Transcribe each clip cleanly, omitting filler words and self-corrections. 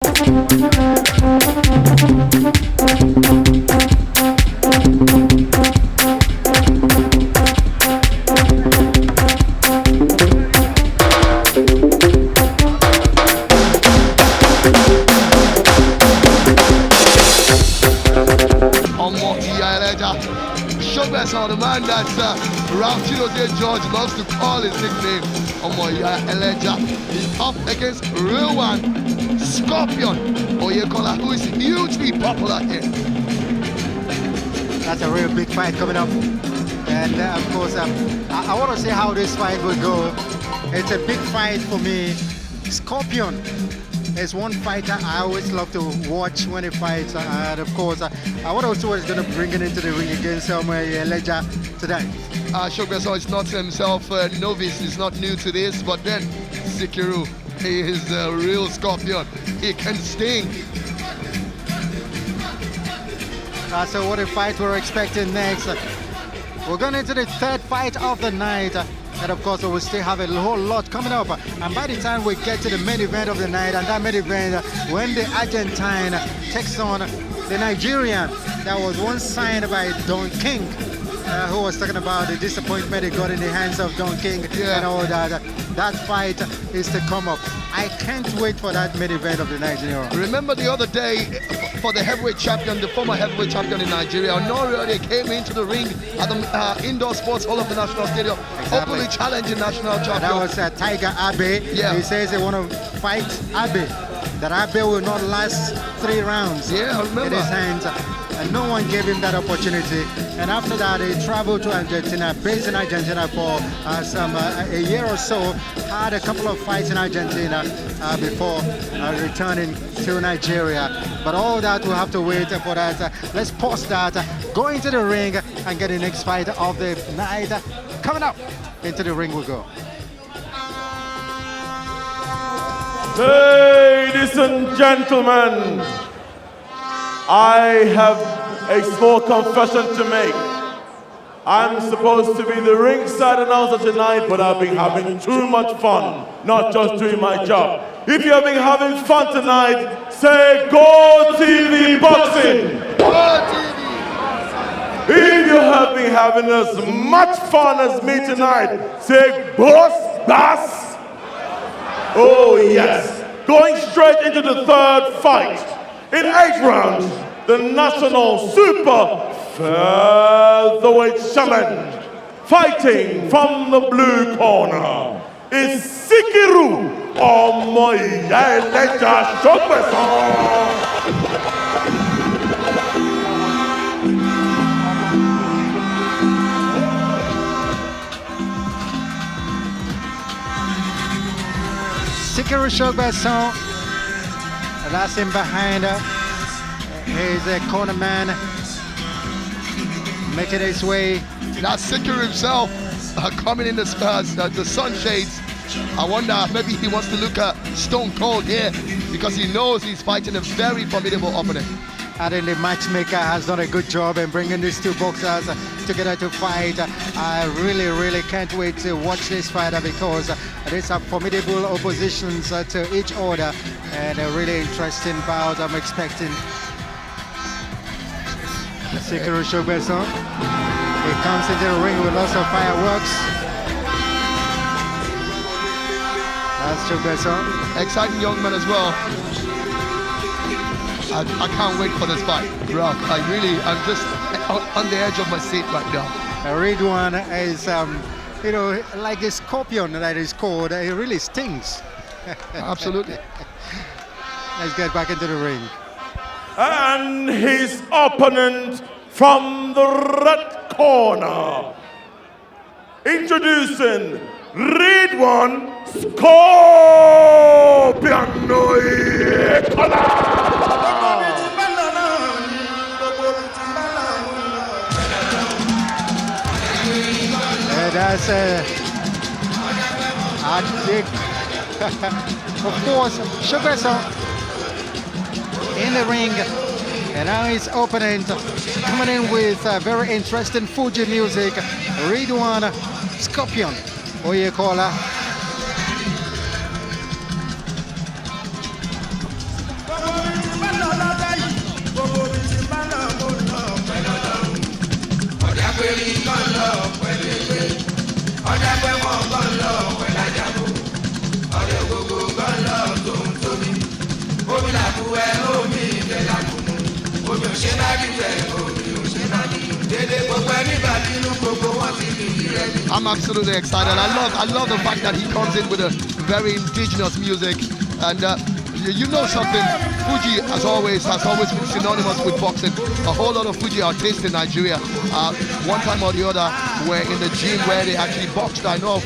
OMO ELEJA. Shognesan, the man that Ralph George loves to call his nickname. OMO ELEJA. He's up against Ridwan, Scorpion, Oyekola, who is hugely popular here. That's a real big fight coming up. And of course, I want to see how this fight will go. It's a big fight for me. Scorpion is one fighter I always love to watch when he fights. And of course, I want to see what he's going to bring it into the ring against ELEJA today. Shognesan is not himself a novice, he's not new to this, but then Sikiru, he is a real Scorpion. He can sting. So what a fight we're expecting next. We're going into the third fight of the night. And of course, we will still have a whole lot coming up. And by the time we get to the main event of the night, and that main event, when the Argentine takes on the Nigerian that was once signed by Don King, who was talking about the disappointment he got in the hands of Don King and all that. That fight is to come up. I can't wait for that main event of the night. Remember the other day, for the heavyweight champion, the former heavyweight champion in Nigeria, Honorio, they came into the ring at the indoor sports hall of the National Stadium, openly challenging national champion. That was Tiger Abe. Yeah. He says they want to fight Abe. That Abe will not last 3 rounds I remember. in his hands. And no one gave him that opportunity. And after that, he traveled to Argentina, based in Argentina for a year or so. Had a couple of fights in Argentina before returning to Nigeria. But all that, we'll have to wait for that. Let's pause that, go into the ring, and get the next fight of the night. Coming up, into the ring we go. Ladies and gentlemen, I have a small confession to make. I'm supposed to be the ringside announcer tonight, but I've been having too much fun, not just doing my job. If you have been having fun tonight, say GOtv Boxing. If you have been having as much fun as me tonight, say Boss Bass. Oh yes, going straight into the third fight. In 8 rounds, the national super featherweight shaman, fighting from the blue corner, is Sikiru OMO ELEJA Shognesan. Sikiru Shognesan, that's him behind her. He's a corner man, making his way. That's Sikiru himself coming in the sunshades. I wonder, maybe he wants to look stone cold here because he knows he's fighting a very formidable opponent. I think the matchmaker has done a good job in bringing these two boxers together to fight. I really can't wait to watch this fight because these are formidable oppositions to each other, and a really interesting bout I'm expecting. Sikiru Shognesan, he comes into the ring with lots of fireworks. That's Shognesan. Exciting young man as well. I can't wait for this fight, Rock. I'm just on the edge of my seat right now. Ridwan is, like a scorpion that is called. He really stings. Absolutely. Let's get back into the ring. And his opponent from the red corner, introducing Ridwan Scorpion Oyekola. That's of course, Shognesan in the ring, and now his opponent coming in with very interesting Fuji music, Ridwan Scorpion Oyekola. I'm absolutely excited. I love the fact that he comes in with a very indigenous music, and you know something. Fuji has always been synonymous with boxing. A whole lot of Fuji artists in Nigeria, one time or the other, were in the gym where they actually boxed. I know of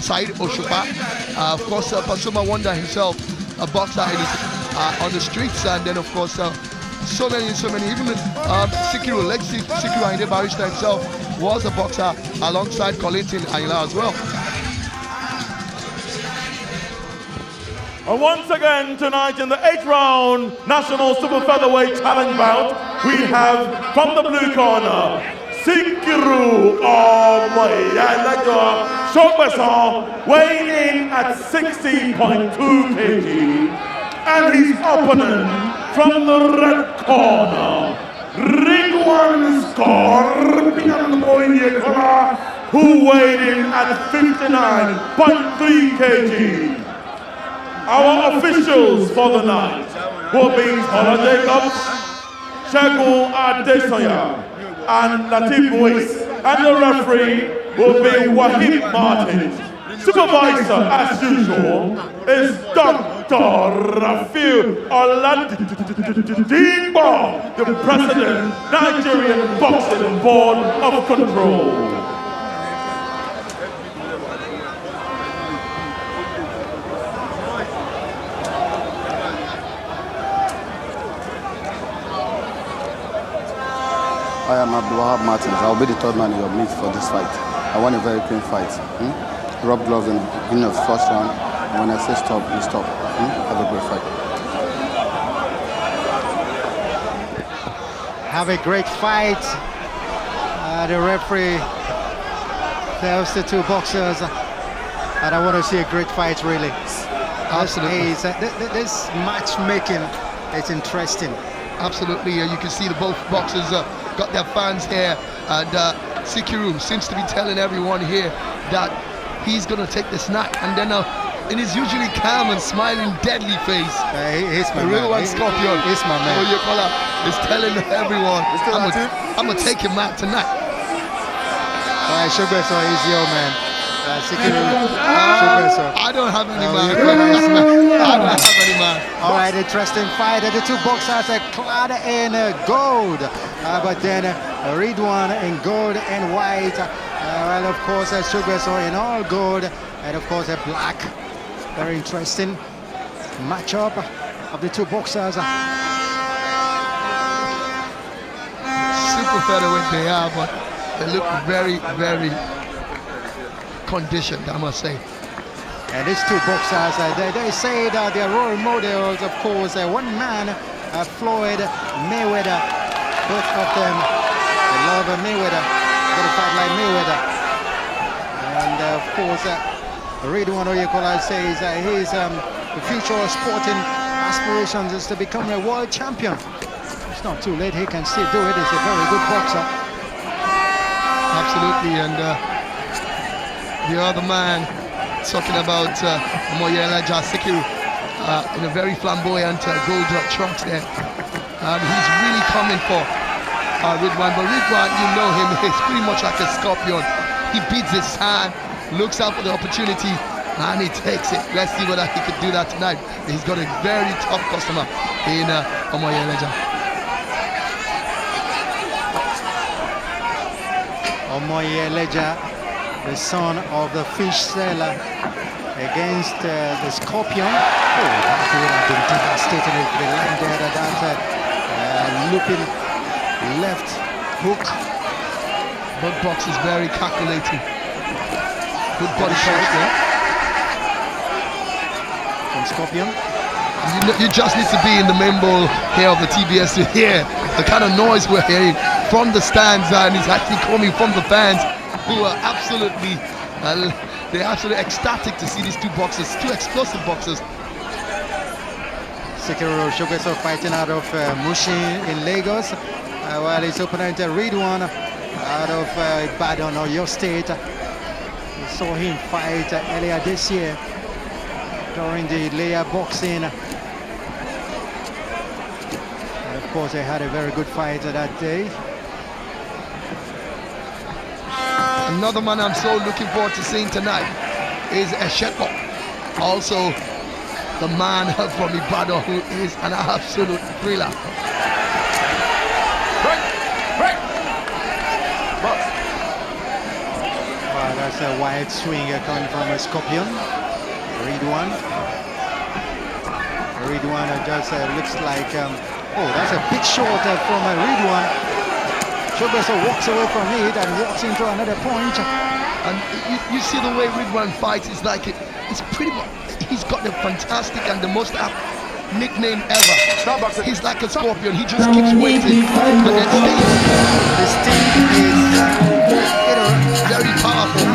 Said Oshupa, of course, Pasuma Wonder himself, a boxer on the streets, and then of course so many. Even Sikiru, Sikiru Ayinde Barrister himself was a boxer alongside Kollington Ayinla as well. And once again tonight in the 8th round National Super Featherweight Challenge bout, we have from the blue corner, Sikiru ELEJA Shognesan, weighing in at 60.2 kg. And his opponent from the red corner, Ridwan Scorpion Oyekola, who weighed in at 59.3 kg. Our officials for the night will be Tola Jacobs, Shegun Adesoya, and Latif Muis, and the referee will be Wahid Martin. Supervisor, as usual, is Dr. Rafiu Oladipo, the President, Nigerian Boxing Board of Control. I am Abdulwahab Martins. I will be the third man in your meet for this fight. I want a very clean fight. Rub gloves in the beginning of the first round. And when I say stop, you stop. Have a great fight. Have a great fight. The referee tells the two boxers, and I want to see a great fight, really. Absolutely. This matchmaking is interesting. Absolutely, you can see the both boxers got their fans here, and Sikiru seems to be telling everyone here that he's going to take the snack, and then in his usually calm and smiling deadly face, He's my the real man. one Scorpion, He's my man. Oyekola is telling everyone, I'm going to take him out tonight. Shognesan is your man. Sikiru, Shognesan. I don't have any man. Shognesan. I don't have any man. All right, interesting fight. The two boxers are clad in gold, but then Ridwan in gold and white. Well, of course, Shognesan in all gold, and of course, black. Very interesting matchup of the two boxers. Super featherweight they are, but they look very, very conditioned, I must say. And these two boxers, they say that they're role models, of course. One man, Floyd Mayweather, both of them, they love Mayweather, got to fight like Mayweather. And of course, Ridwan Oyekola says his future sporting aspirations is to become a world champion. It's not too late, he can still do it. He's a very good boxer. Absolutely, and the other man talking about ELEJA Sikiru in a very flamboyant gold trunks there. He's really coming for Ridwan, but Ridwan, you know him, he's pretty much like a scorpion. He beats his hand, looks out for the opportunity, and he takes it. Let's see whether he could do that tonight. He's got a very tough customer in OMO ELEJA. OMO ELEJA, the son of the fish seller, against the scorpion. Oh, that would have been devastating if they landed that looping left hook. Both boxes very calculating. Good body shot there from Scorpion. You just need to be in the main bowl here of the TBS to hear the kind of noise we're hearing from the stands, and it's actually coming from the fans who are absolutely they're absolutely ecstatic to see these two boxers, two explosive boxers. Sikiru Shognesan fighting out of Mushin in Lagos, while his opponent Ridwan out of Ibadan or your state. He's saw him fight earlier this year during the ELEJA boxing. And of course, they had a very good fight that day. Another man I'm so looking forward to seeing tonight is Oyekola. Also, the man from Ibadan who is an absolute thriller. Well, that's a wide swing coming from a Scorpion. Ridwan. Ridwan just looks like, oh, that's a big shot from Ridwan. Shognesan walks away from it and walks into another punch. And you see the way Ridwan fights, it's like it's pretty much, he's got the fantastic and the most apt nickname ever. He's like a scorpion, he just keeps waiting and then stays. The sting is, you know, Very powerful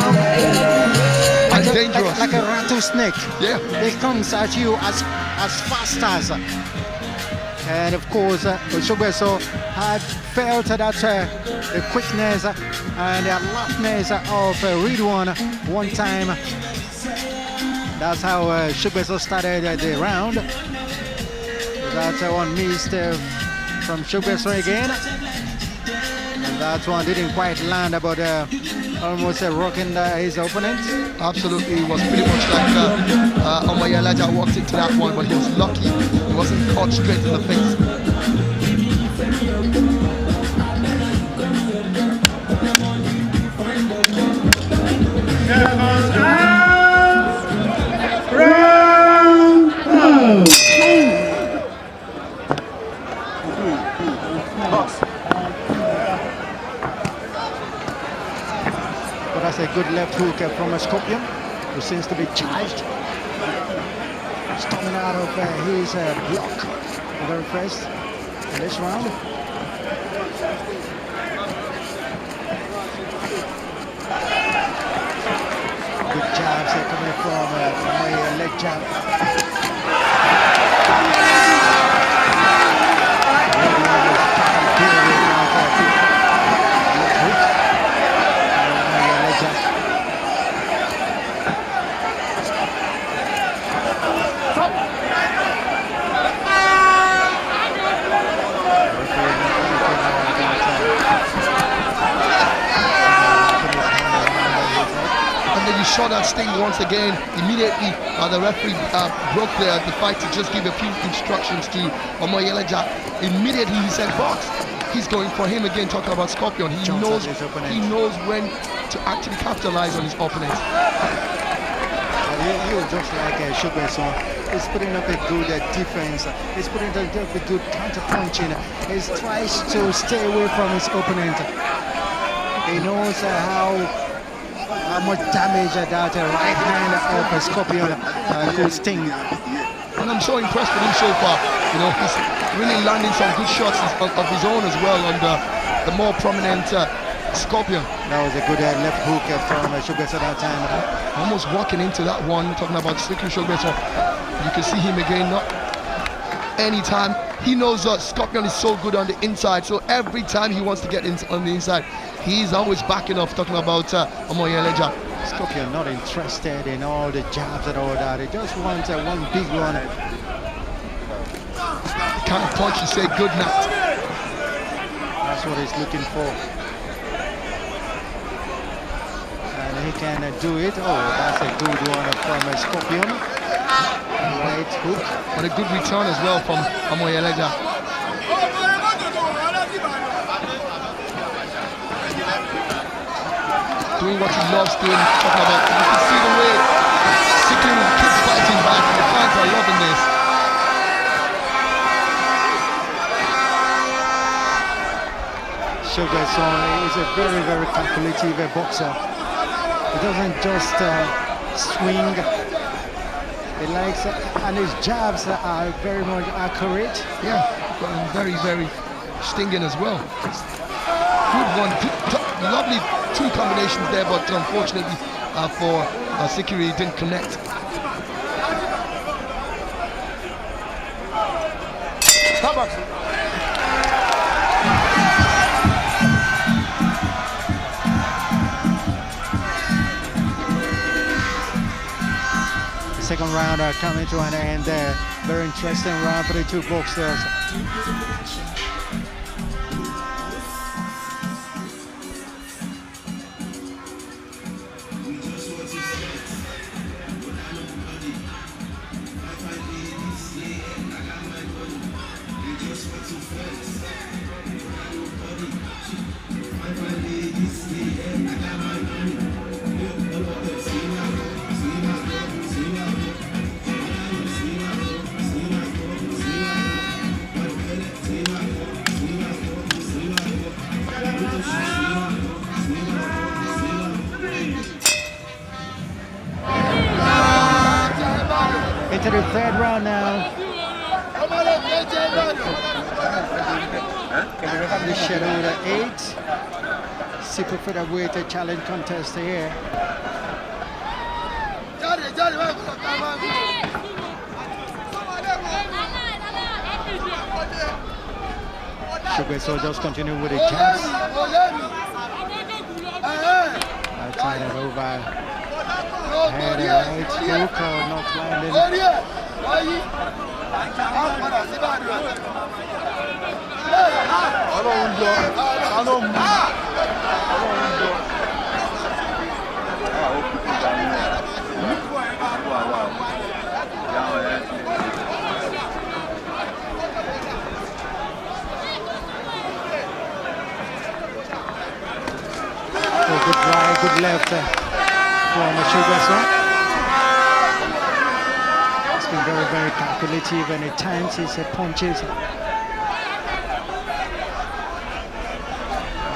and dangerous. like a rattlesnake. Yeah. It comes at you as fast as. And of course, Shognesan had felt that the quickness and the alertness of Ridwan one time. That's how Shognesan started the round. That one missed from Shognesan again. And that one didn't quite land, but almost rocking his opponent. Absolutely, it was pretty much like ELEJA walked into that one, but he was lucky he wasn't caught straight in the face. But that's a good left hook from a Scorpion, who seems to be charged. Storming out of his block, the very first in this round. Good jabs coming from my leg jab. You saw that sting once again. Immediately, the referee broke the fight to just give a few instructions to ELEJA. Immediately, he said, "Box." He's going for him again. Talking about Scorpion, he knows when to actually capitalize on his opponent. You just like Shognesan, he's putting up a good defense. He's putting up a good counter punching. He tries to stay away from his opponent. He knows how much damage that right hand of a Scorpion could sting. And I'm so impressed with him so far. You know, he's really landing some good shots of his own as well on the more prominent Scorpion. That was a good left hook from Shognesan that time. Almost walking into that one, talking about Sikiru Shognesan. You can see him again, not anytime. He knows Scorpion is so good on the inside, so every time he wants to get on the inside, he's always backing off, talking about ELEJA. Scorpion not interested in all the jabs and all that. He just wants one big one. The kind of punch you say good night. That's what he's looking for. And he can do it. Oh, that's a good one from Scorpion. Right hook. But a good return as well from ELEJA. Doing what he loves doing, talking about, you can see the way Sikiru keeps fighting back, and the fans are loving this. Shognesan is a very, very calculative boxer. He doesn't just swing. He likes, and his jabs are very much accurate. Yeah, but very, very stinging as well. Good one, lovely two combinations there, but unfortunately for Sikiru, he didn't connect. second round coming to an end there. Very interesting round for the two boxers. Into the third round now. The scheduled 8 super featherweight challenge contest here. Shognesan just continue with the jabs. I turn it over. Head right hook, not landing. Good right, good left from Shognesan. It's been very, very calculative, and at times his punches.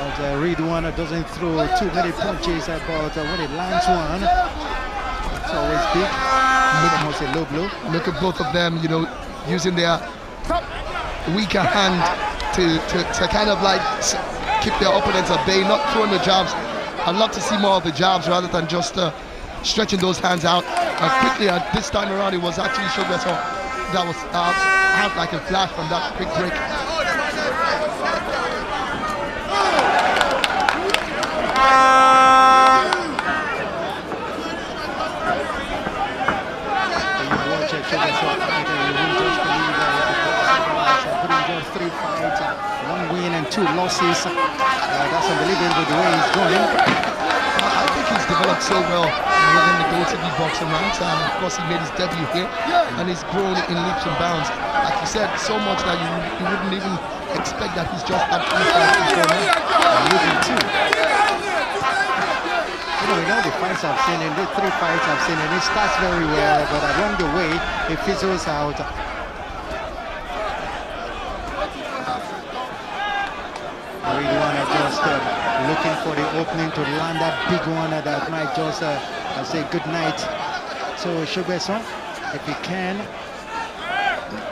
But Ridwan doesn't throw too many punches, but when it lands one, it's always big. Almost a low blow. Look at both of them, you know, using their weaker hand to kind of like keep their opponents at bay, not throwing the jabs. I'd love to see more of the jabs rather than just stretching those hands out quickly. This time around, it was actually Shognesan that was out like a flash from that quick break. Just 3 fights, 1 win and 2 losses. That's unbelievable the way he's going. I think he's developed so well within the GOtv boxing ranks. Of course, he made his debut here, and he's grown in leaps and bounds. Like you said, so much that you wouldn't even expect that he's just at 3 fights before now. And losing 2. You know, in all the fights I've seen, in the 3 fights I've seen, and it starts very well, but along the way, it fizzles out. Ridwan just looking for the opening to land that big one that might just say good night. So Shognesan, if he can,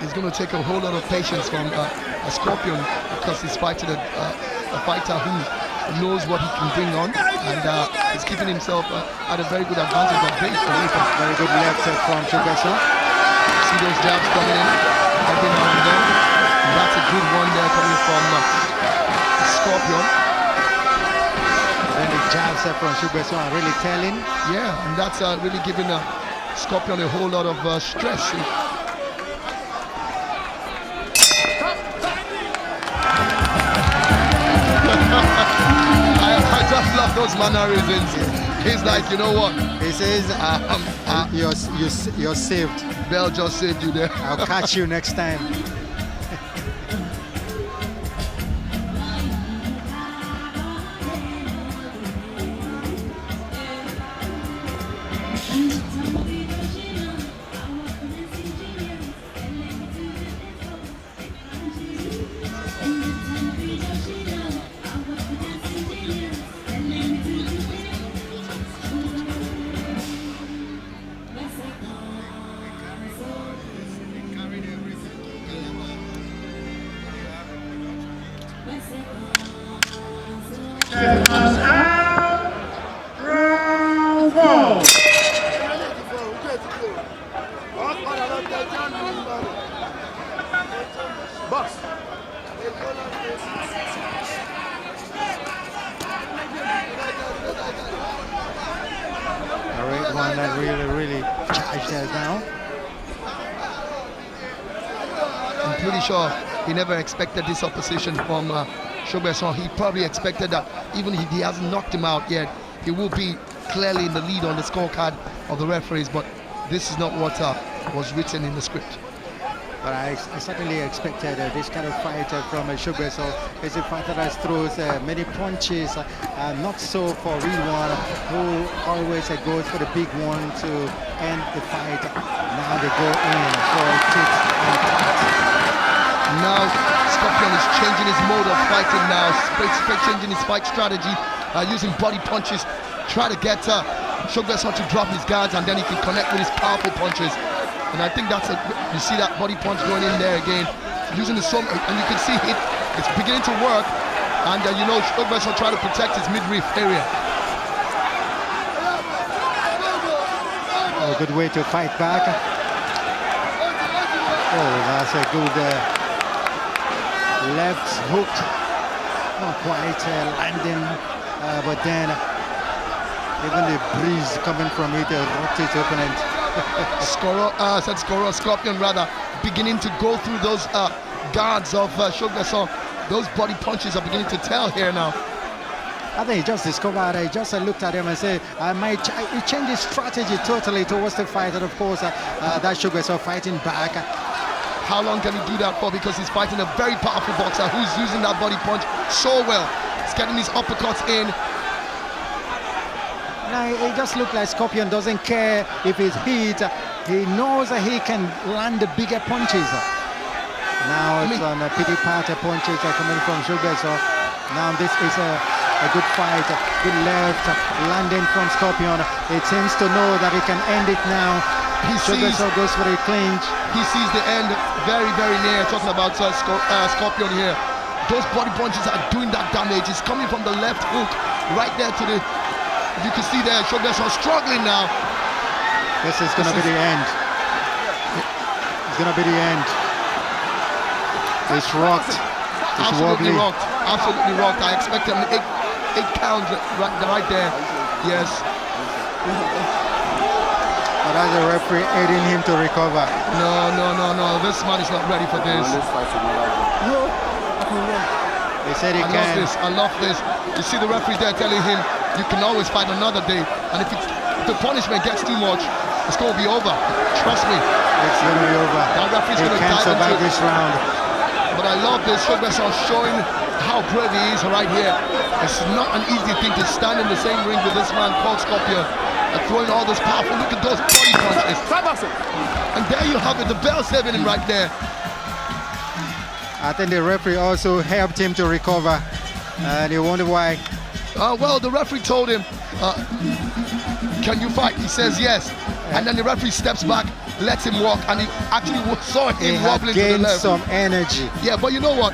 it's going to take a whole lot of patience from a Scorpion, because he's fighting a fighter who knows what he can bring on, and he's keeping himself at a very good advantage of base. Very good left from Shognesan. See those jabs coming in every now and then. And that's a good one there coming from Scorpion. Then the jabs from Shognesan are really telling. Yeah, and that's really giving Scorpion a whole lot of stress. I just love those mannerisms. He's like, you know what? He says, you're saved. Bell just saved you there. I'll catch you next time. Ridwan that really charged us now. I'm pretty sure he never expected this opposition from Shognesan. He probably expected that even if he hasn't knocked him out yet, he will be clearly in the lead on the scorecard of the referees, but this is not what was written in the script. But I certainly expected this kind of fight from Shognesan. It's a fighter that throws many punches, not so for Ridwan, who always goes for the big one to end the fight. Now they go in for a tit and tat. Now Scorpion is changing his mode of fighting now, changing his fight strategy, using body punches, try to get Shognesan to drop his guards, and then he can connect with his powerful punches. And I think that's you see that body punch going in there again, using the and you can see it's beginning to work, and you know Shognesan trying to protect his midriff area. A good way to fight back. Oh, that's a good left hook, not quite landing, but then even the breeze coming from it rocked his opponent. Scorpion rather, beginning to go through those guards of Shognesan. Those body punches are beginning to tell here now. I think he just discovered, he just looked at him and said, he changed his strategy totally towards the fight, and of course that Shognesan fighting back. How long can he do that for? Because he's fighting a very powerful boxer who's using that body punch so well. He's getting his uppercuts in. Now it just looks like Scorpion doesn't care if he's hit. He knows that he can land the bigger punches. Now it's on pity party punches are coming from Shognesan. Now this is a good fight. Good left landing from Scorpion. It seems to know that he can end it now. Shognesan goes for a clinch. He sees the end very near. Talking about Scorpion here. Those body punches are doing that damage. It's coming from the left hook right there to the. You can see there Shognesan struggling now. This is going to be the end. It's going to be the end. It's rocked. It's absolutely wobbly. rocked. Absolutely rocked. I expect him 8 counts right there. Yes. But as a referee aiding him to recover. No. This man is not ready for this. They said he can. I love this. You see the referee there telling him, you can always fight another day. And if the punishment gets too much, it's going to be over. Trust me. It's going to be over. That referee's He going to can't dive survive into this round. But I love this. Shognesan showing how brave he is right here. It's not an easy thing to stand in the same ring with this man called Scorpion and throwing all those powerful. Look at those body punches. And there you have it. The bell saving him right there. I think the referee also helped him to recover. And you wonder why. Well, the referee told him, can you fight? He says yes. And then the referee steps back, lets him walk, and he actually saw him wobbling to the left. Some energy. Yeah, but you know what?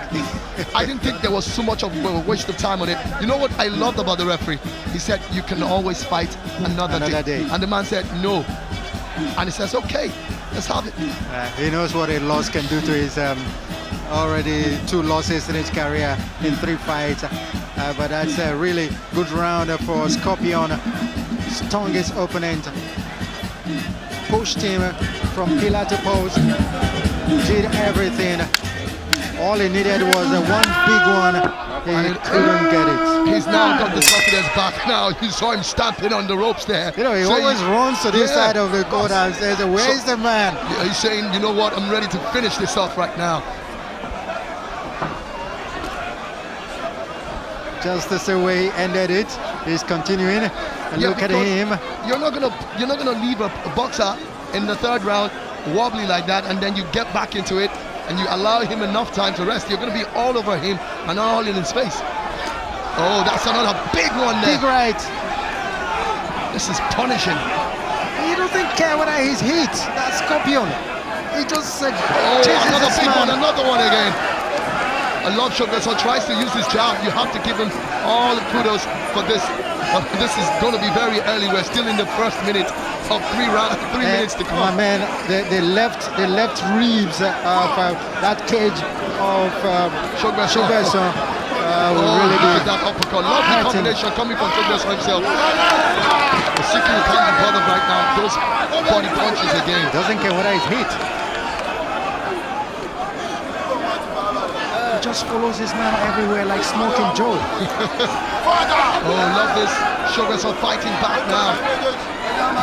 I didn't think there was so much of a waste of time on it. You know what I loved about the referee? He said, you can always fight another day. And the man said, no. And he says, okay, let's have it. He knows what a loss can do to his already 2 losses in his career in 3 fights. But that's a really good round for Scorpion. Stung his opponent. Pushed him from pillar to post. Did everything. All he needed was one big one. He couldn't get it. He's now got the confidence back now. You saw him stamping on the ropes there. You know, he always runs to this side of the court and says, where's the man? Yeah, he's saying, you know what, I'm ready to finish this off right now. Just the way he ended it, he's continuing. And look at him. You're not gonna leave a boxer in the 3rd round wobbly like that, and then you get back into it and you allow him enough time to rest. You're gonna be all over him and all in his face. Oh, that's another big one there. Big right. This is punishing. He doesn't care whether he's hit. That's Scorpion. He just chases another this big man. one, another one again. I love Shognesan tries to use his jab. You have to give him all the kudos for this. But this is going to be very early. We're still in the first minute of 3 minutes to come. My man, the left ribs of that cage of Shognesan will really look be at that uppercut. Lovely combination coming from Shognesan himself. Sikiru can't be bothered right now. Those body punches again. Doesn't care whether it's hit. He just follows his man everywhere like Smoking Joe. Oh, love this. Shognesan fighting back now.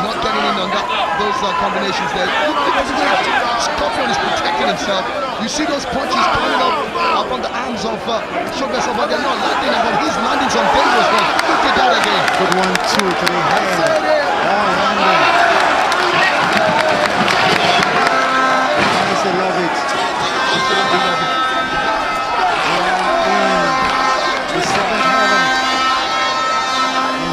Not getting in on those combinations there. Scorpion is protecting himself. You see those punches coming up on the arms of Shognesan, but they're not landing, but he's landing some dangerous ones. Look at that again. Good 1-2 to the head. Oh, landing. I love it. Absolutely love it. The seventh heaven.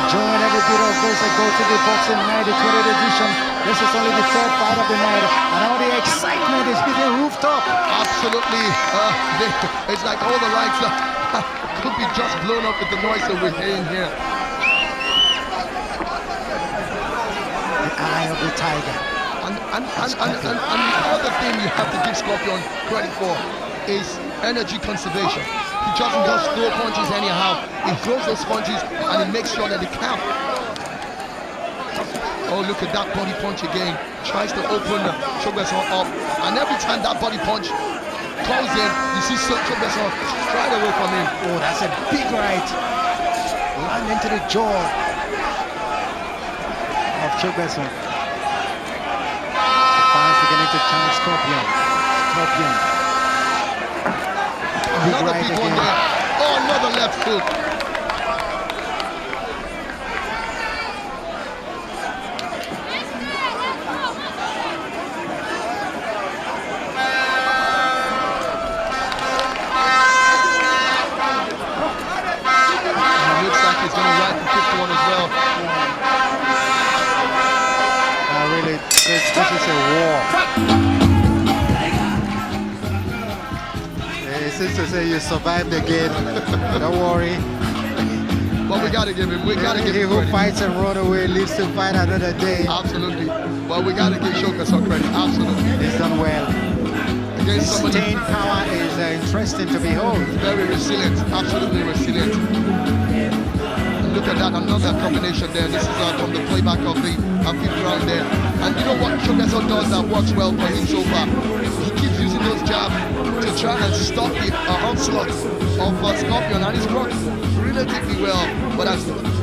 Enjoying every bit of this GOtv Boxing Night, the 20th edition. This is only the third fight of the night, and all the excitement is hitting rooftop. Absolutely. It's like all the lights could be just blown up with the noise that we're hearing here. The eye of the tiger. And the other thing you have to give Scorpion credit for is energy conservation. He doesn't just throw punches anyhow. He throws those punches and he makes sure that they count. Oh, look at that body punch again. Tries to open Shognesan up. And every time that body punch comes in, you see Shognesan straight away from him. Oh, that's a big right. Land into the jaw of Shognesan. The fans beginning to chant Scorpion. Scorpion. Another big one there. Oh, another left hook. Looks like he's going to ride the fifth one as well. Really, this is a war. It seems to say you survived again. Don't worry. But we got to give him. We got to give He him who credit. fights and run away lives to fight another day. Absolutely. Well, we got to give Shognesan credit. Absolutely. He's done well. Against somebody Staying power is interesting to behold. very resilient. Absolutely resilient. Look at that, another combination there. This is from the playback of the fifth round there. And you know what Shognesan does that works well for him so far? He keeps using those jabs to try and stop the onslaught of Scorpion, and he's worked relatively well. But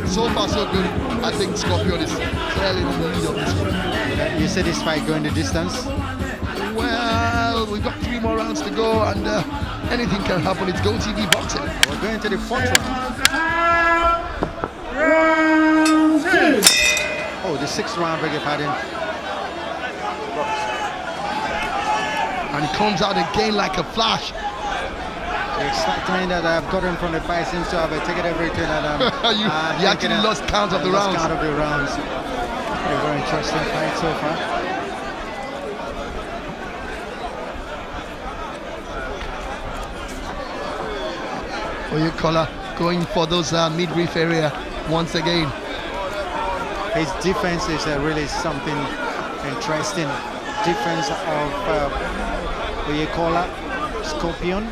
so far so good. I think Scorpion is clearly in the lead of this one. You said this fight going the distance? Well, we've got 3 more rounds to go, and anything can happen. It's GOtv Boxing. We're going to the fourth round. Oh, the sixth round, beg your pardon. And he comes out again like a flash. The excitement that I've gotten from the fight seems to have taken everything. And you actually lost count of the rounds. Lost count of the rounds. A very interesting fight so far. Oyekola going for those midriff area once again. His defense is really something interesting. Defense of Oyekola, Scorpion.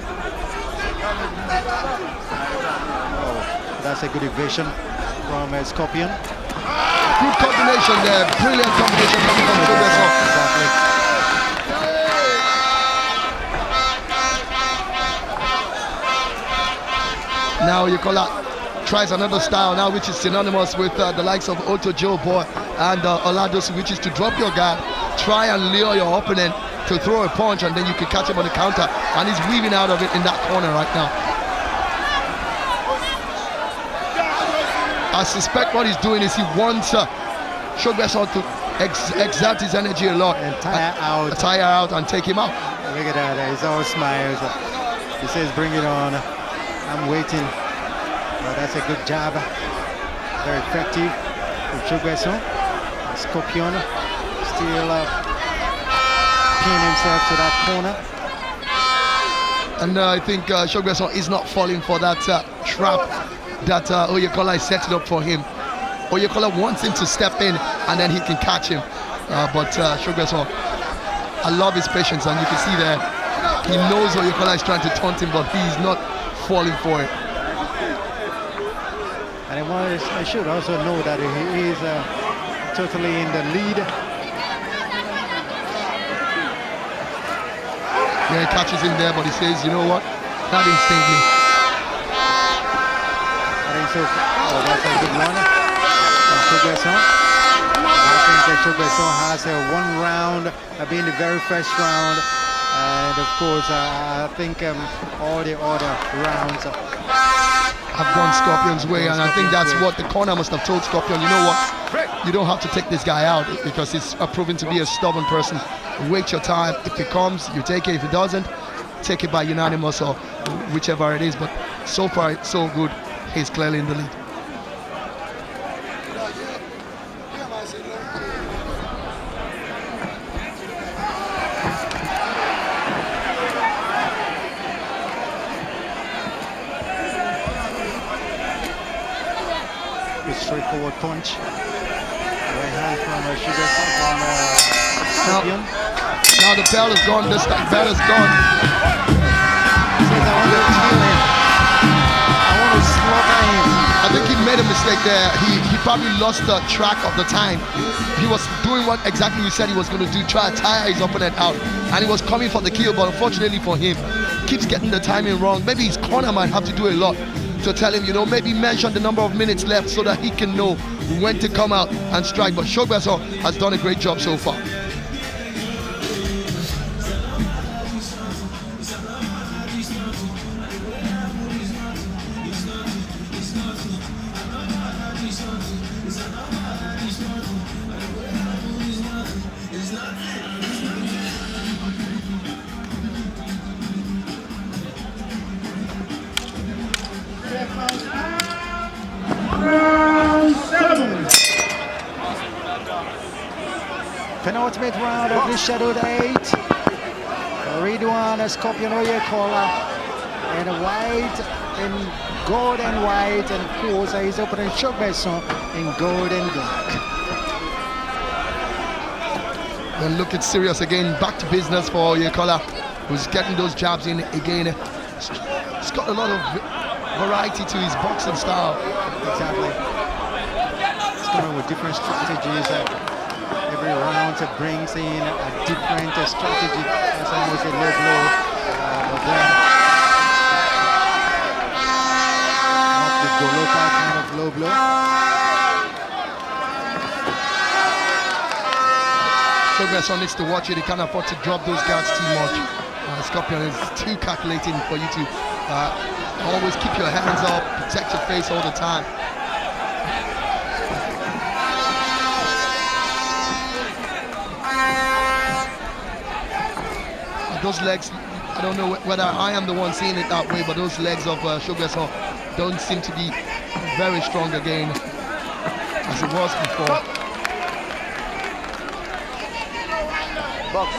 Oh, that's a good evasion from Scorpion. Good combination there, brilliant combination coming from Shognesan. Exactly. Now Oyekola tries another style now, which is synonymous with the likes of Otto Joe Boy and Olados, which is to drop your guard, try and lure your opponent to throw a punch, and then you can catch him on the counter, and he's weaving out of it in that corner right now. I suspect what he's doing is he wants Shognesan to exert his energy a lot And tire out and take him out. Look at that, he's all smiles. He says, bring it on. I'm waiting. Well, that's a good jab. Very effective from Shognesan. Scorpion still pinning himself to that corner. And I think Shognesan is not falling for that trap that Oyekola is setting up for him. Oyekola wants him to step in and then he can catch him. But Shognesan, I love his patience, and you can see there, he knows Oyekola is trying to taunt him, but he's not falling for it. And I should also know that he is totally in the lead. Yeah, he catches him there, but he says, you know what? That didn't sting me. I think so. Oh, that's a good one. Shognesan. I think that Shognesan has one round, being the very first round. And of course, I think all the other rounds have gone Scorpion's way, and I think that's what the corner must have told Scorpion. You know what? You don't have to take this guy out because he's proven to be a stubborn person. Wait your time. If it comes, you take it. If it doesn't, take it by unanimous or whichever it is. But so far, so good. He's clearly in the lead. Straightforward punch. Right hand from Shognesan from Scorpion. Now the bell is gone. This bell is gone. Says, I want to kill him. I want to slaughter him. I think he made a mistake there. He probably lost the track of the time. He was doing what exactly we said he was going to do, try to tire his opponent out. And he was coming for the kill, but unfortunately for him, keeps getting the timing wrong. Maybe his corner might have to do a lot to tell him, you know, maybe mention the number of minutes left so that he can know when to come out and strike. But Shognesan has done a great job so far. Penultimate round of this Shadowed 8. Ridwan, Scorpion, Oyekola, and white, in gold and white, and of course his opponent Shognesan in gold and black. And look, it's serious again. Back to business for Oyekola, who's getting those jabs in again. He's got a lot of variety to his boxing style. Exactly. He's coming with different strategies. Every round brings in a different strategy. That's almost a low blow. But then, not the Goloka kind of low blow. Shognesan needs to watch it. He can't afford to drop those guards too much. Scorpion is too calculating for you to always keep your hands up, protect your face all the time. Those legs, I don't know whether I am the one seeing it that way, but those legs of Shognesan don't seem to be very strong again as it was before. Box.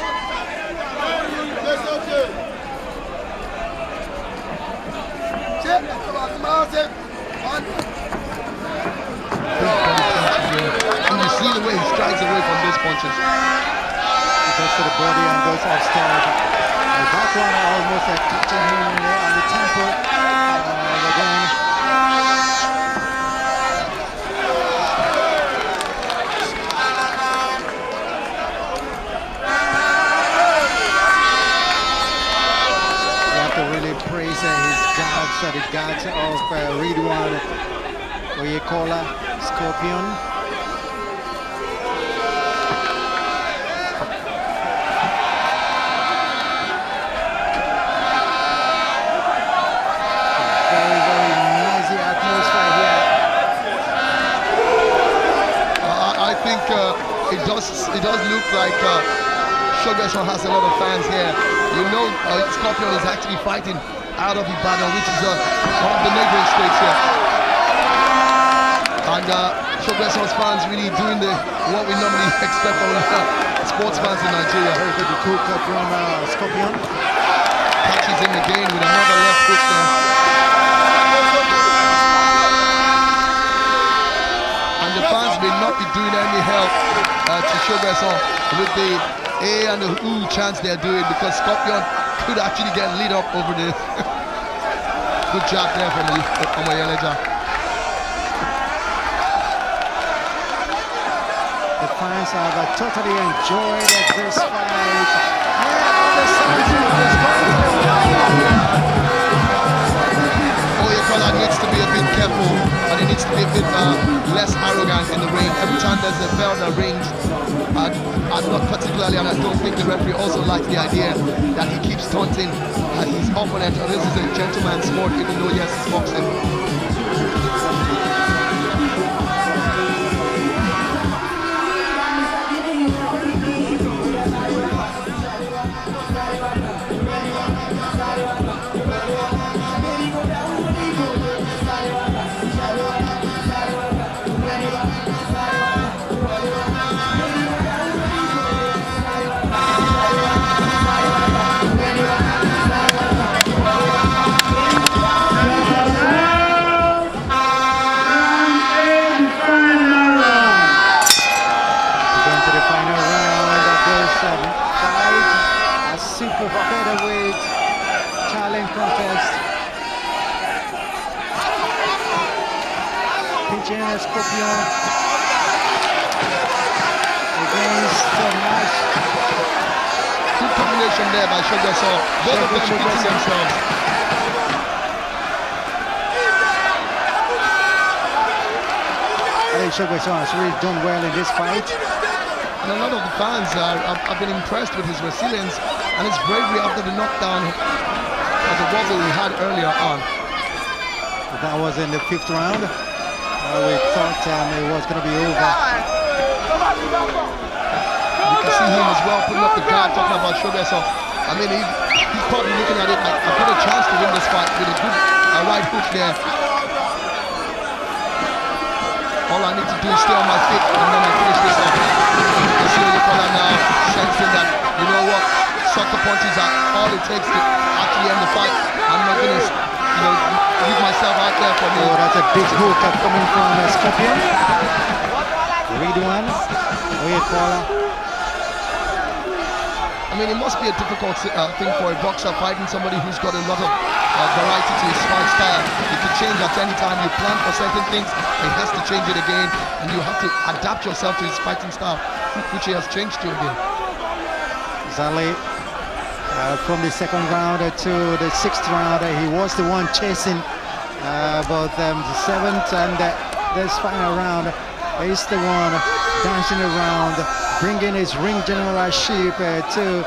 And you see the way he strides away from those punches. He goes to the body and goes upstairs. That one almost catching him on the temple. Again. You have to really praise his guards, the guards of Ridwan, Oyekola, Scorpion. It does look like Shognesan has a lot of fans here. You know, Scorpion is actually fighting out of Ibadan, which is one of the neighboring states here. And Shognesan's fans really doing what we normally expect from sports fans in Nigeria. Very good hook from Scorpion. Catches him again with another left hook there. And the fans may not be doing any help to Shognesan with the A and the ooh chants they're doing, because Scorpion could actually get lit up over the good job there from ELEJA. fans have totally enjoyed this fight. And the sounds of this Oyekola needs to be a bit careful, and he needs to be a bit less arrogant in the ring. Every time there's a bell that rings, and not particularly, and I don't think the referee also likes the idea that he keeps taunting his opponent. This is a gentleman's sport, even though yes, it's boxing. Super featherweight challenge contest. Pigeon Scorpion against Nash. Good combination there by Shognesan. Both of them beating themselves. I think Shognesan has really done well in this fight. And a lot of the fans have been impressed with his resilience and his bravery after the knockdown of the wobble we had earlier on. That was in the 5th round. We thought it was going to be over. You can see him as well putting up the guard, talking about Shognesan. I mean, he's probably looking at it like, I've got a chance to win this fight with a good right hook there. All I need to do is stay on my feet and then I finish this off. You see Oyekola now sensing that, you know what, sucker punches are all it takes to actually end the fight. I'm not going to, leave myself out there for me. Oh, that's a big hook coming from Scorpion. Ridwan, Oyekola. I mean, it must be a difficult thing for a boxer fighting somebody who's got a lot of variety to his fight style. You can change at any time. You plan for certain things, he has to change it again, and you have to adapt yourself to his fighting style, which he has changed to again. Zali, from the 2nd round to the 6th round, he was the one chasing both the 7th and this final round. He's the one dancing around, bringing his ring generalship to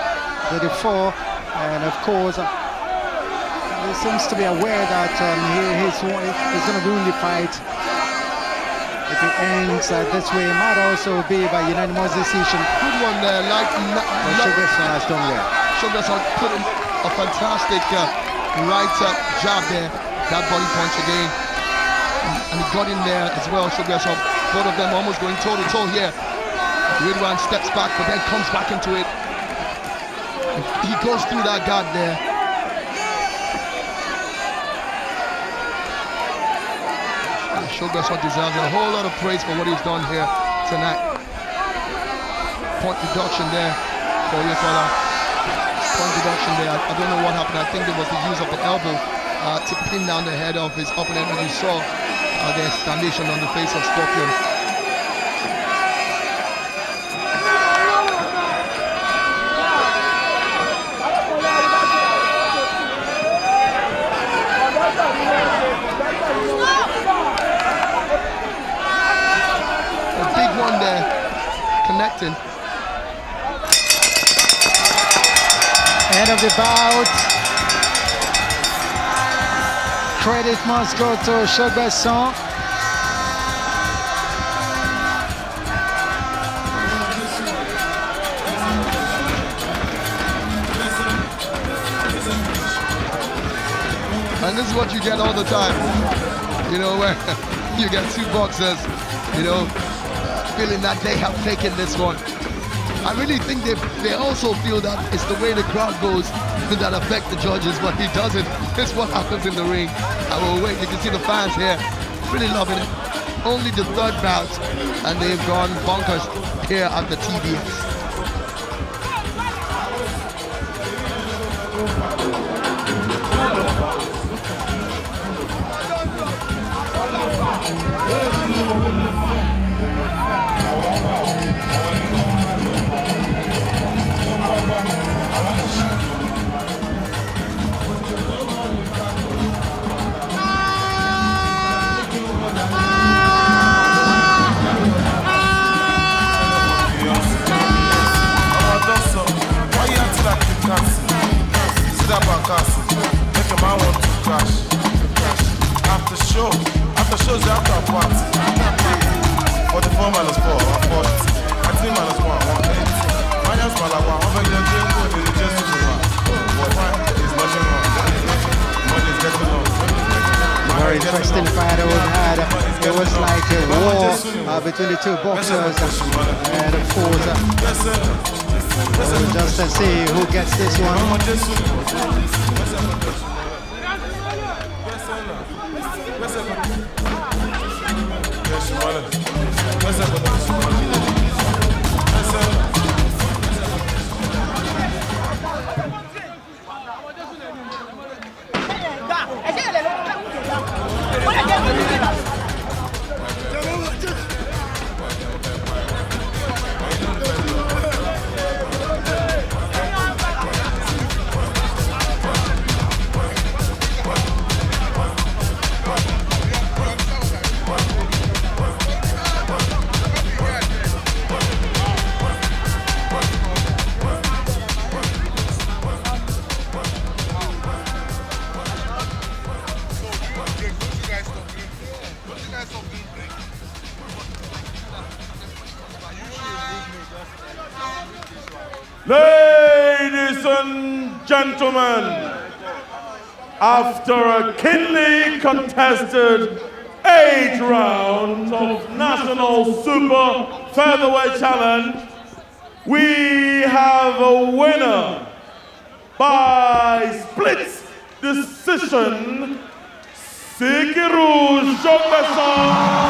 the fore, and of course he seems to be aware that he's going to win the fight. If it ends this way, it might also be by unanimous decision. Good one there, Shognesan has done well. Shognesan put in a fantastic right jab there, that body punch again, and he got in there as well. Shognesan, both of them almost going toe to toe here. Ridwan steps back, but then comes back into it. He goes through that guard there. Shognesan deserves a whole lot of praise for what he's done here tonight. Point deduction there for Oyekola. Point deduction there. I don't know what happened. I think there was the use of the elbow to pin down the head of his opponent, and you saw the exclamation on the face of Scorpion. Connecting. End of the bout. Credit must go to Shognesan. And this is what you get all the time. Where you get two boxers, feeling that they have taken this one. I really think they also feel that it's the way the crowd goes that affect the judges, but he doesn't. It's what happens in the ring. I will wait. You can see the fans here really loving it. Only the 3rd bout, and they've gone bonkers here at the TBS. crash. After show. After shows, after a party. 44 minus 4, 140. 13 minus 1, 180. Minus Balewa, 100 is just but it's nothing wrong. Money is getting low. Very interesting fight that we've had. It was like a war between the two boxers, and of course, we'll just see who gets this one. Ladies and gentlemen, after a keenly contested 8 rounds of National Super Featherweight Challenge, we have a winner by split decision, Sikiru Shognesan.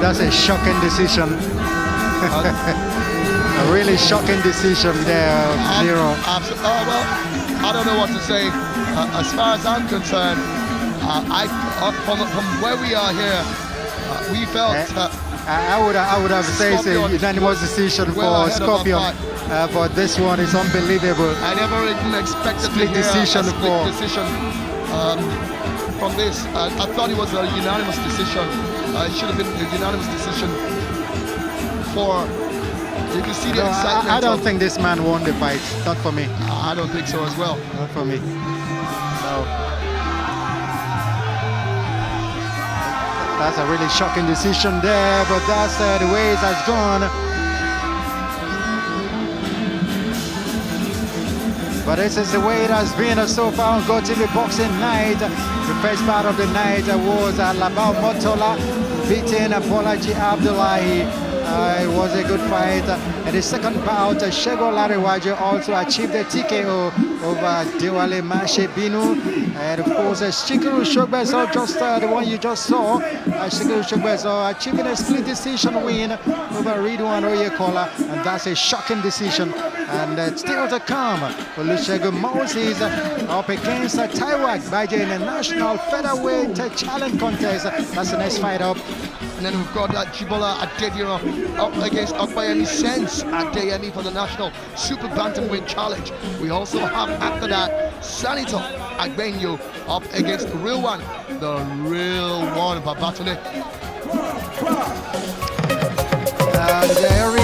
That's a shocking decision. A really shocking decision there, Nero. Well, I don't know what to say. As far as I'm concerned, from where we are here, we felt. I would have said it's a unanimous decision for Scorpion, but this one is unbelievable. I never even expected split to hear decision a split decision from this. I thought it was a unanimous decision. It should have been a unanimous decision. You can see the excitement. I don't think this man won the fight. Not for me. I don't think so as well. Not for me. No. That's a really shocking decision there, but that's the way it has gone. But this is the way it has been so far on GOtv Boxing Night. The first part of the night was Labao Motola beating Bolaji Abdullahi. It was a good fight. And the second bout, Shego Lariwaje also achieved a TKO over Diwale Mashe Binu. And of course, Sikiru Shognesan, just the one you just saw, Sikiru Shognesan achieving a split decision win over Ridwan Oyekola. And that's a shocking decision. And still to come, Olusegun Moses up against Tafawa in the National Featherweight Challenge Contest. That's the next fight up. And then we've got Jibola Adediro up against Okbayemi Sense Adeyemi for the National Super Bantamweight Challenge. We also have, after that, Sanito Agbenyo up against the real one, Babatune. And there